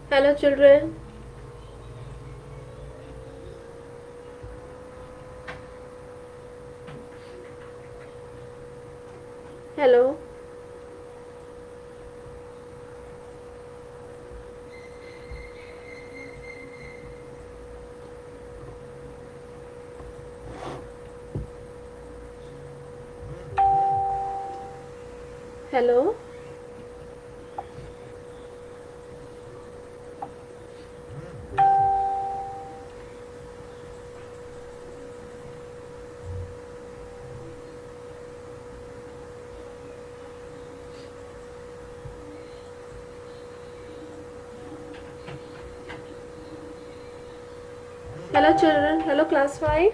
Hello, children. Hello. Hello. Hello, children. Hello, class 5.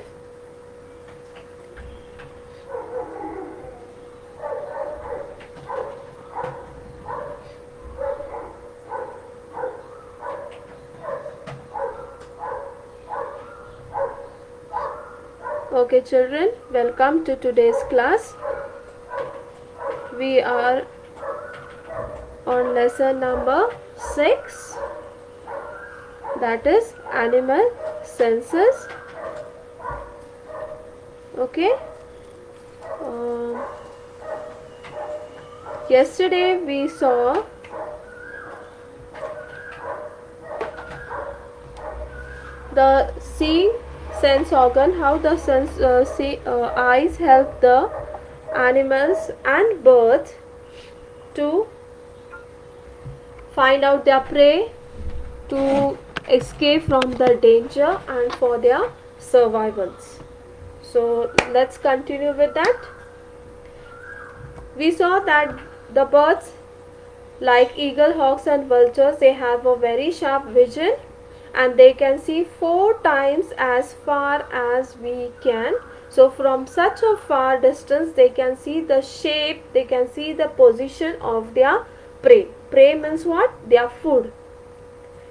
Okay, children. Welcome to today's class. We are on lesson number 6. That is animal senses. Okay. Um, Yesterday we saw the seeing sense organ, how the eyes help the animals and birds to find out their prey, to escape from the danger and for their survivals. So let's continue with that. We saw that the birds like eagle, hawks and vultures, they have a very sharp vision and they can see 4 times as far as we can. So from such a far distance they can see the shape, they can see the position of their prey. Prey means what? Their food.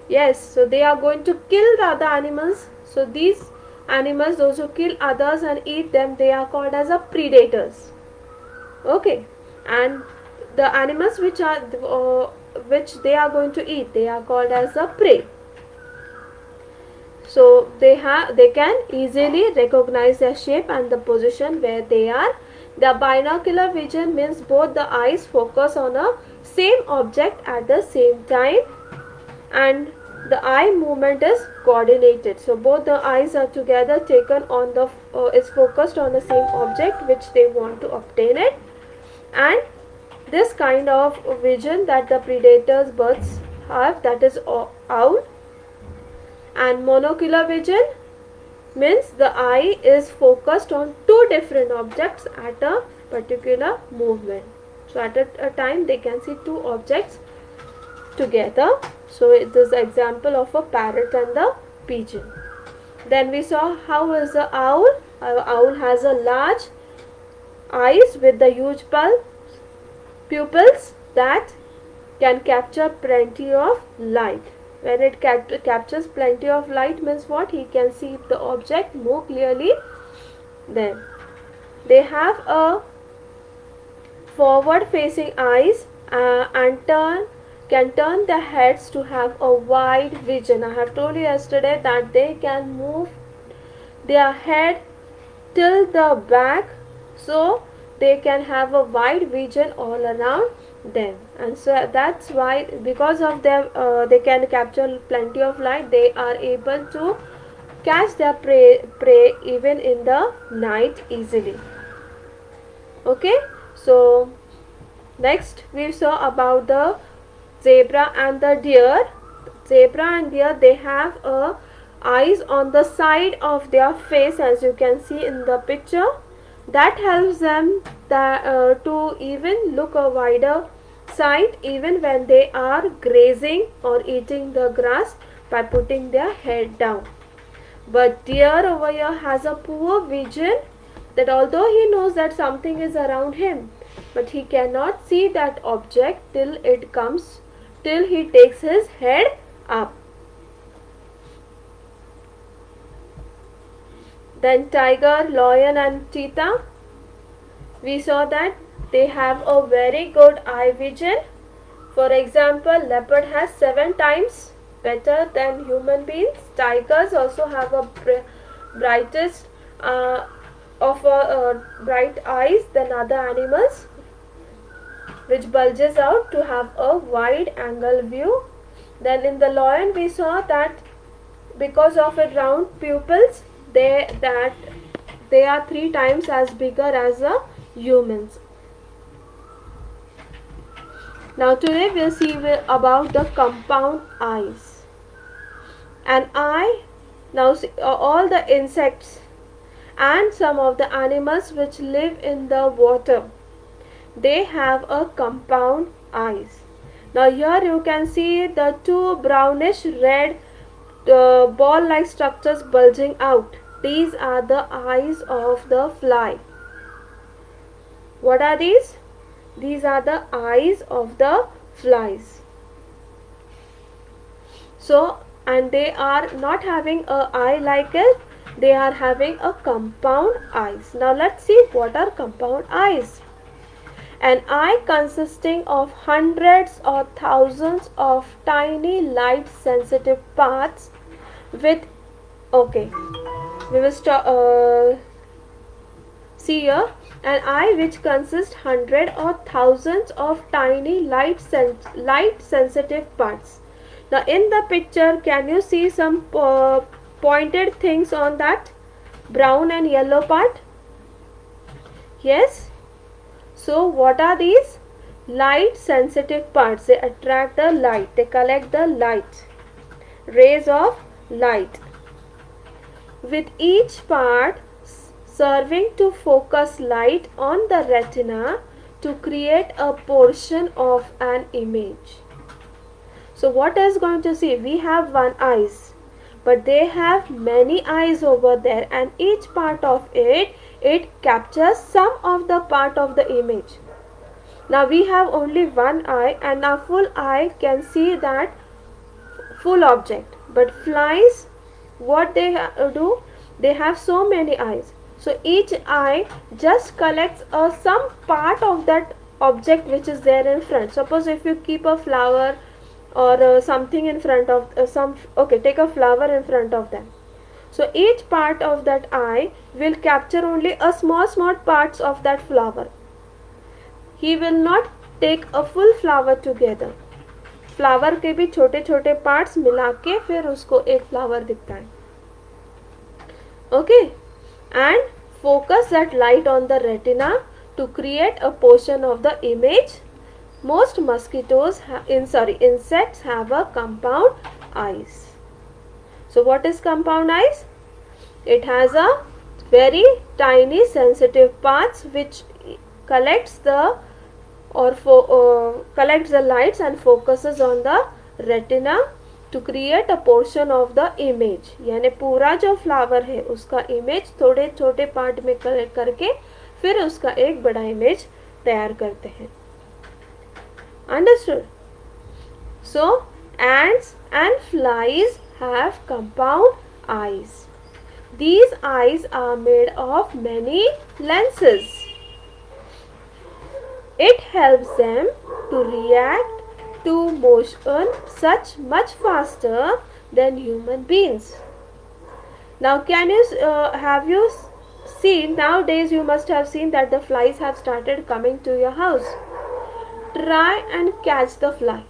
Yes, so they are going to kill the other animals. So these animals, those who kill others and eat them, they are called as a predators. Okay, and the animals which they are going to eat, they are called as the prey. So they can easily recognize their shape and the position where they are. The binocular vision means both the eyes focus on a same object at the same time and the eye movement is coordinated. So both the eyes are together taken on the is focused on the same object which they want to obtain it. And this kind of vision that the predators birds have, that is owl. And monocular vision means the eye is focused on 2 different objects at a particular movement. So at a time they can see 2 objects together. So it is an example of a parrot and the pigeon. Then we saw how is the owl. Our owl has a large eyes with the huge pupils that can capture plenty of light. When it captures plenty of light means what? He can see the object more clearly. Then they have a forward facing eyes and can turn their heads to have a wide vision. I have told you yesterday that they can move their head till the back, so they can have a wide vision all around them. And so that's why, because of them, they can capture plenty of light, they are able to catch their prey even in the night easily. Okay, so next we saw about the zebra and the deer. Zebra and deer, they have eyes on the side of their face, as you can see in the picture. That helps them to even look a wider side even when they are grazing or eating the grass by putting their head down. But deer over here has a poor vision, that although he knows that something is around him, but he cannot see that object till he takes his head up. Then tiger, lion and cheetah, we saw that they have a very good eye vision. For example, leopard has 7 times better than human beings. Tigers also have a brightest bright eyes than other animals, which bulges out to have a wide angle view. Then in the lion we saw that because of its round pupils, they are 3 times as bigger as the humans. Now today we'll see about the compound eyes. An eye, now see, all the insects and some of the animals which live in the water, they have a compound eyes. Now here you can see the 2 brownish red ball like structures bulging out. These are the eyes of the fly. What are these? These are the eyes of the flies. So, and they are not having a eye like it, they are having a compound eyes. Now let's see what are compound eyes. An eye consisting of hundreds or thousands of tiny light sensitive parts with, okay, we will see here, an eye which consists hundred or thousands of tiny light sensitive parts. Now in the picture, can you see some pointed things on that brown and yellow part? Yes. So what are these? Light sensitive parts. They attract the light. They collect the light, rays of light, with each part serving to focus light on the retina to create a portion of an image. So what is going to see? We have one eyes, but they have many eyes over there, and each part of it captures some of the part of the image. Now we have only one eye, and our full eye can see that full object. But flies, what they do? They have so many eyes. So each eye just collects some part of that object which is there in front. Suppose if you keep a flower or something in front of take a flower in front of them. So each part of that eye will capture only a small parts of that flower. He will not take a full flower together. Flower के भी छोटे छोटे parts मिला के फिर उसको एक flower दिखता है. Okay, and focus that light on the retina to create a portion of the image. Most insects have a compound eyes. So what is compound eyes? It has a very tiny sensitive parts which collects the lights and focuses on the retina to create a portion of the image. यानी पूरा जो flower है उसका image थोड़े छोटे part में collect करके फिर उसका एक बड़ा इमेज तैयार करते हैं. Understood? So ants and flies have compound eyes. These eyes are made of many lenses. It helps them to react to motion much faster than human beings. Now have you seen, nowadays you must have seen that the flies have started coming to your house. Try and catch the fly.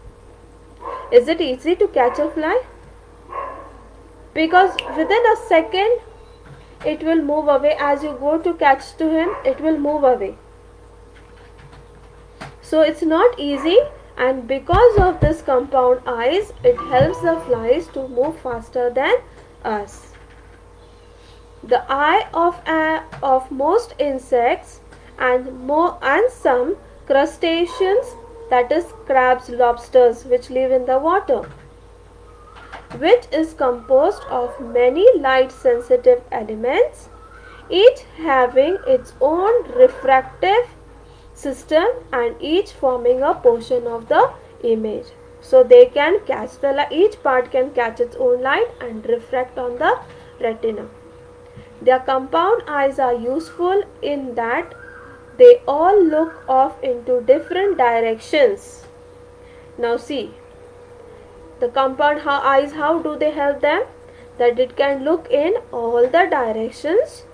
Is it easy to catch a fly? Because within a second it will move away. As you go to catch to him, it will move away. So it's not easy, and because of this compound eyes, it helps the flies to move faster than us. The eye of most insects and some crustaceans, that is crabs, lobsters, which live in the water, which is composed of many light sensitive elements, each having its own refractive system and each forming a portion of the image. So they can catch the light, each part can catch its own light and refract on the retina. Their compound eyes are useful in that they all look off into different directions. Now see, The compound eyes, how do they help them? That it can look in all the directions,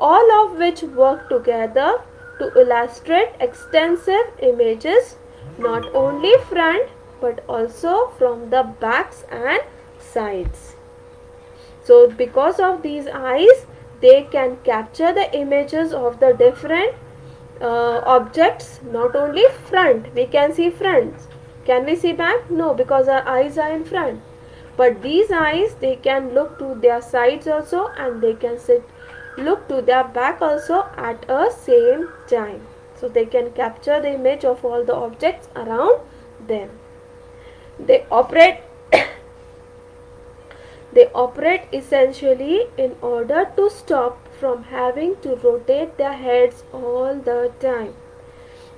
all of which work together to illustrate extensive images, not only front but also from the backs and sides. So because of these eyes, they can capture the images of the different objects, not only front. We can see fronts. Can we see back? No, because our eyes are in front. But these eyes, they can look to their sides also, and they can look to their back also at a same time. So they can capture the image of all the objects around them. They operate they operate essentially in order to stop from having to rotate their heads all the time.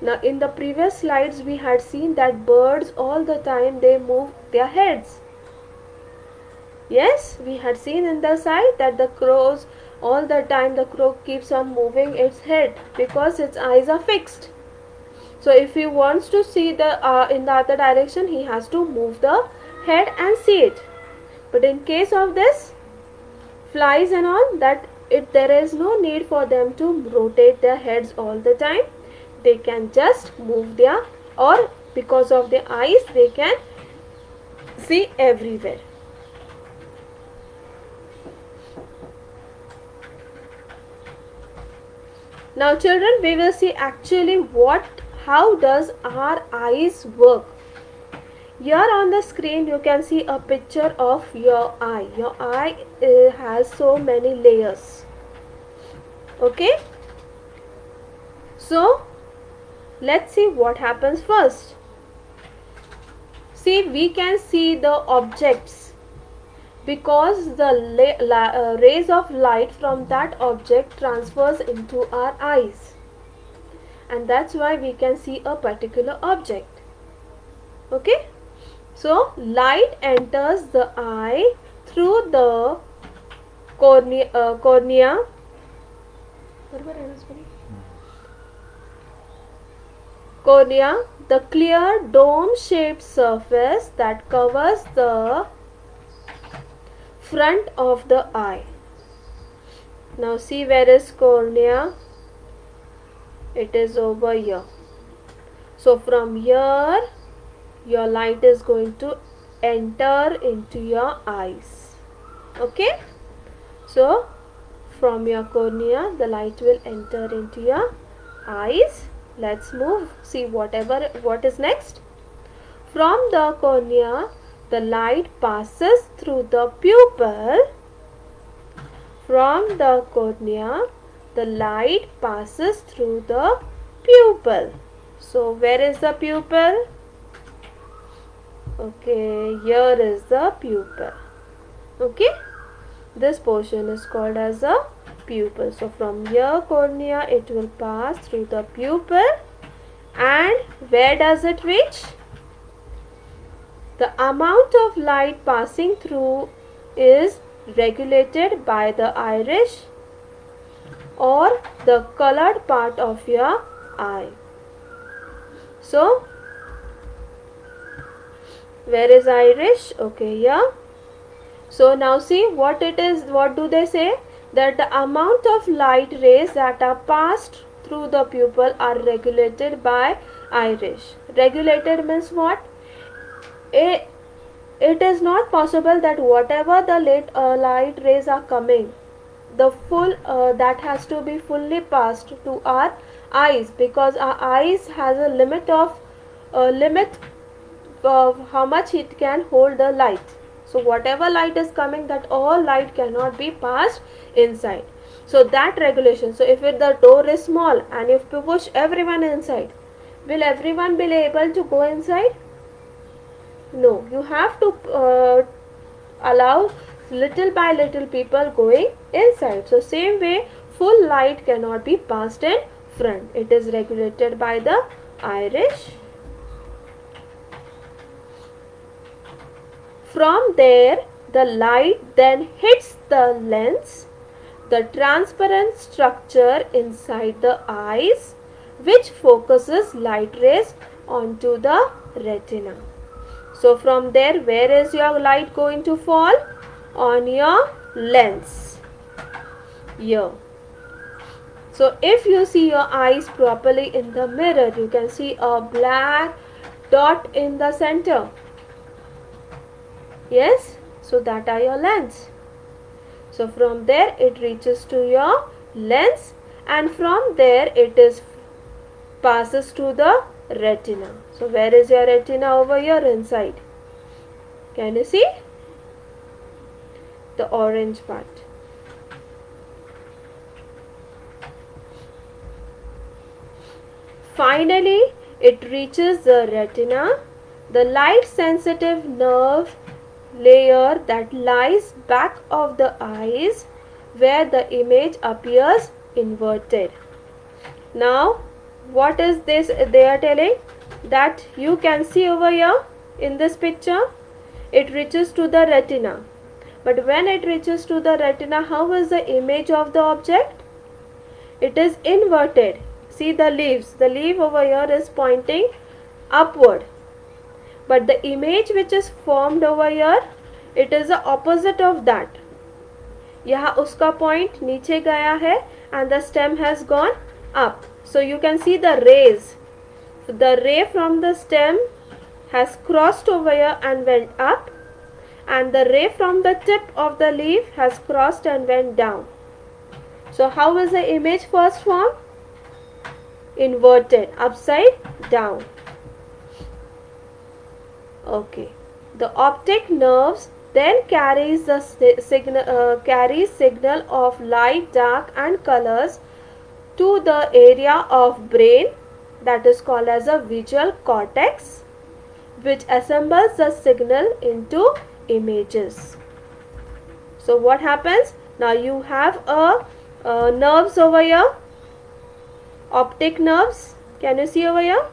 Now in the previous slides we had seen that birds all the time they move their heads. Yes, we had seen in the side that the crows all the time, the crow keeps on moving its head because its eyes are fixed. So if he wants to see the in the other direction, he has to move the head and see it. But in case of this flies and all, that there is no need for them to rotate their heads all the time. They can just move their, or because of the eyes they can see everywhere. Now children, we will see actually how does our eyes work. Here on the screen you can see a picture of your eye. Your eye has so many layers. Okay. So let's see what happens first. See, we can see the objects because the rays of light from that object transfers into our eyes, and that's why we can see a particular object. Okay. So light enters the eye through the cornea. Cornea, the clear dome-shaped surface that covers the front of the eye. Now see, where is cornea? It is over here. So from here your light is going to enter into your eyes. Okay. So from your cornea the light will enter into your eyes. Let's move. See what is next. From the cornea the light passes through the pupil. From the cornea the light passes through the pupil. So where is the pupil? Okay, here is the pupil. Okay, this portion is called as a pupil. So from here cornea it will pass through the pupil, and where does it reach? The amount of light passing through is regulated by the iris or the colored part of your eye. So where is iris? Okay, here. So now see what it is. What do they say? That the amount of light rays that are passed through the pupil are regulated by iris. Regulated means what? It is not possible that whatever the light rays are coming, the full that has to be fully passed to our eyes, because our eyes has a limit of how much it can hold the light. So whatever light is coming, that all light cannot be passed inside. So that regulation. So if the door is small and if you push everyone inside, will everyone be able to go inside? No, you have to allow little by little people going inside. So same way, full light cannot be passed in front. It is regulated by the iris. From there, the light then hits the lens, the transparent structure inside the eyes, which focuses light rays onto the retina. So from there, where is your light going to fall? On your lens. Here. So if you see your eyes properly in the mirror, you can see a black dot in the center. Yes, so that are your lens. So from there it reaches to your lens, and from there it is passes to the retina. So where is your retina? Over here inside. Can you see? The orange part. Finally, it reaches the retina, the light sensitive nerve layer that lies back of the eyes, where the image appears inverted. Now, what is this they are telling? That you can see over here in this picture, it reaches to the retina. But when it reaches to the retina, how is the image of the object? It is inverted. See the leaves. The leaf over here is pointing upward. But the image which is formed over here, it is the opposite of that. यहाँ उसका point नीचे गया है and the stem has gone up. So you can see the rays. The ray from the stem has crossed over here and went up, and the ray from the tip of the leaf has crossed and went down. So how is the image first formed? Inverted, upside down. Okay. The optic nerves then carries the signal of light, dark and colors to the area of brain that is called as a visual cortex, which assembles the signal into images. So what happens? Now you have a nerves over here, optic nerves. Can you see over here?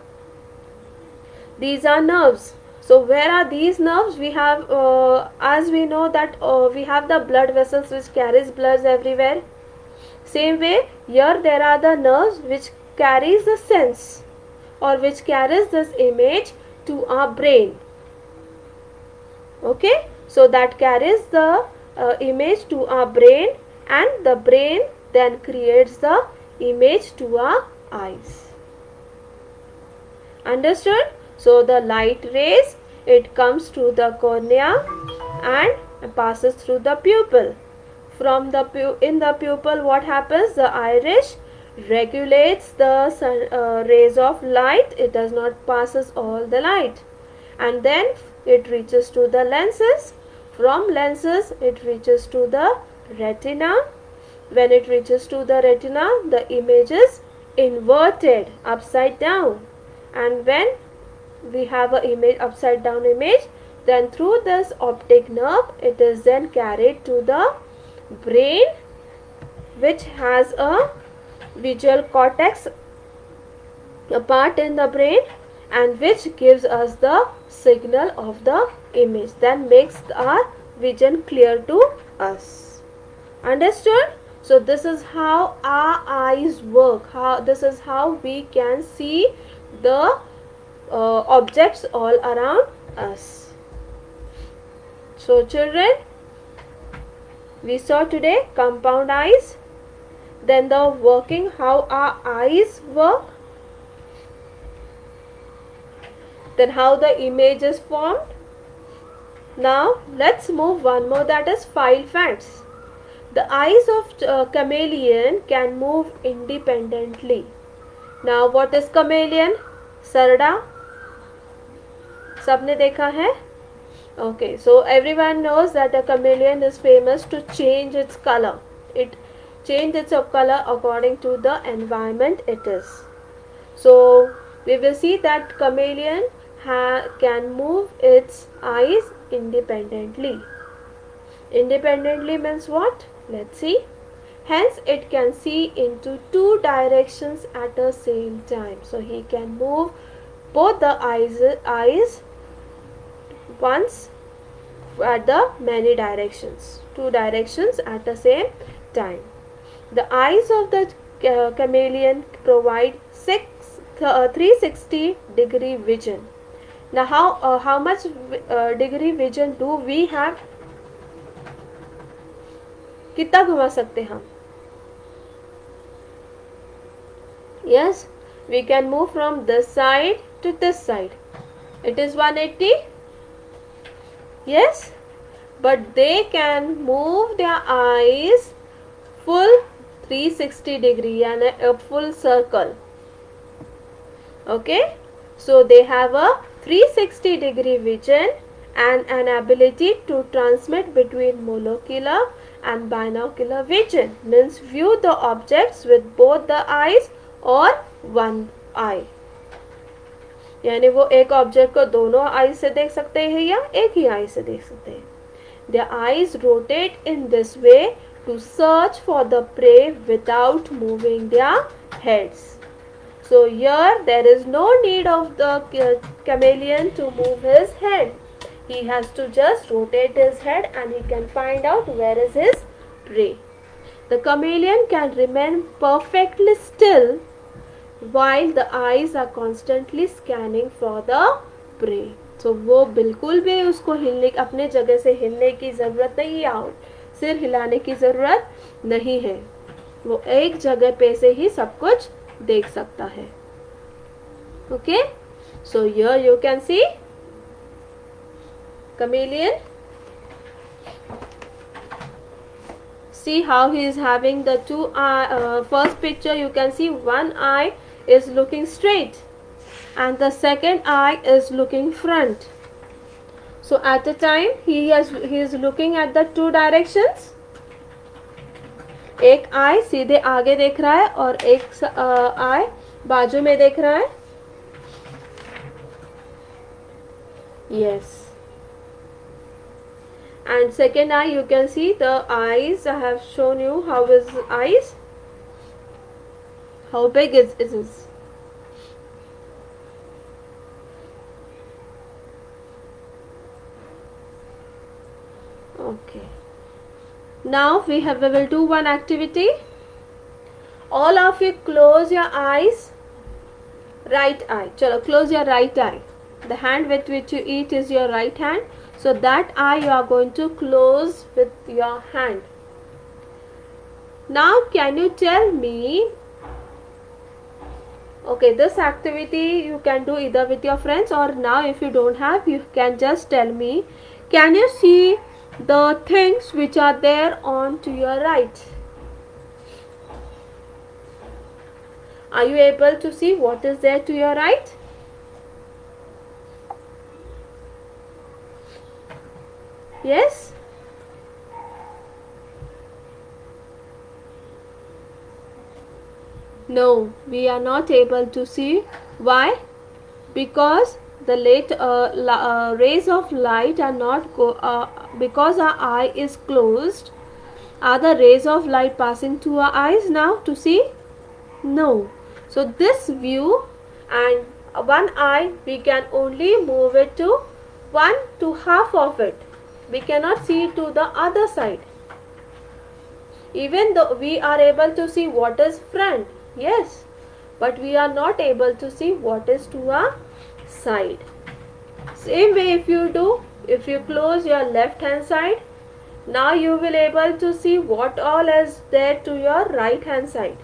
These are nerves. So where are these nerves? We have, as we know that we have the blood vessels which carries blood everywhere. Same way, here there are the nerves which carries the sense or which carries this image to our brain. Okay, so that carries the image to our brain, and the brain then creates the image to our eyes. Understood? So the light rays, it comes to the cornea and passes through the pupil. From the in the pupil, what happens? The iris regulates the rays of light. It does not passes all the light, and then it reaches to the lenses. From lenses, it reaches to the retina. When it reaches to the retina, the image is inverted, upside down, and when we have a image, upside down image, then through this optic nerve, it is then carried to the brain, which has a visual cortex, a part in the brain, and which gives us the signal of the image, then makes our vision clear to us. Understood? So this is how our eyes work. This is how we can see the objects all around us. So children, we saw today compound eyes, then the working, how our eyes work, then how the image is formed. Now let's move one more, that is 5 facts. The eyes of chameleon can move independently. Now what is chameleon? सरडा सबने देखा है? Okay, so everyone knows that a chameleon is famous to change its color. It changes its color according to the environment it is. So we will see that chameleon can move its eyes independently. Independently means what? Let's see. Hence it can see into 2 directions at the same time. So he can move both the eyes once at the many directions, 2 directions at the same time. The eyes of the chameleon provide 360-degree vision. Now how much degree vision do we have? कितना घुमा सकते हैं हम? Yes, we can move from this side to this side. It is 180. Yes, but they can move their eyes full 360 degree and a full circle. Okay, so they have a 360 degree vision and an ability to transmit between monocular and binocular vision, means view the objects with both the eyes or one eye. यानी वो एक object को दोनों आई से देख सकते हैं या एक ही आई से देख सकते हैं. Their eyes rotate in this way to search for the prey without moving their heads. So here there is no need of the chameleon to move his head. He has to just rotate his head and he can find out where is his prey. The chameleon can remain perfectly still while the eyes are constantly scanning for the prey. So वो बिल्कुल भी उसको हिलने अपने जगह से हिलने की ज़रूरत नहीं है, सिर हिलाने की ज़रूरत नहीं है. वो एक जगह पे से ही सब कुछ देख सकता है. Okay, so here you can see chameleon. See how he is having the two first picture you can see one eye is looking straight and the second eye is looking front. So at a time he is looking at the two directions. एक आई सीधे आगे देख रहा है और एक आई बाजू में देख रहा है. Yes. And second eye you can see the eyes. I have shown you how is eyes. How big is this? Okay. Now we will do one activity. All of you close your eyes. Right eye. Chalo, close your right eye. The hand with which you eat is your right hand. So that eye you are going to close with your hand. Now can you tell me, okay, this activity you can do either with your friends or now if you don't have, you can just tell me, can you see the things which are there on to your right? Are you able to see what is there to your right? Yes? No, we are not able to see. Why? Because the rays of light are not because our eye is closed. Are the rays of light passing through our eyes now to see? No. So this view and one eye we can only move it to one to half of it. We cannot see to the other side. Even though we are able to see what is front, yes, but we are not able to see what is to our side. Same way if you close your left hand side, now you will able to see what all is there to your right hand side.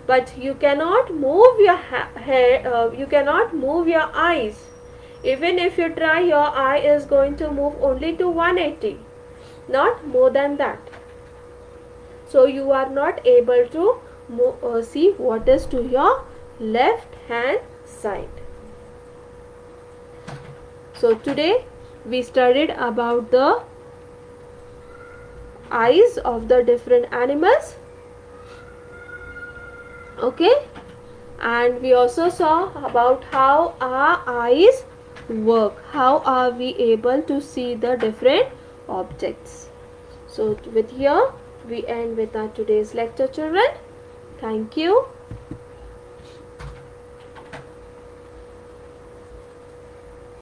But you cannot move your you cannot move your eyes. Even if you try, your eye is going to move only to 180, not more than that. So you are not able to see what is to your left hand side. So today we studied about the eyes of the different animals. Okay, and we also saw about how our eyes work, how are we able to see the different objects. So with here we end with our today's lecture, children. Thank you.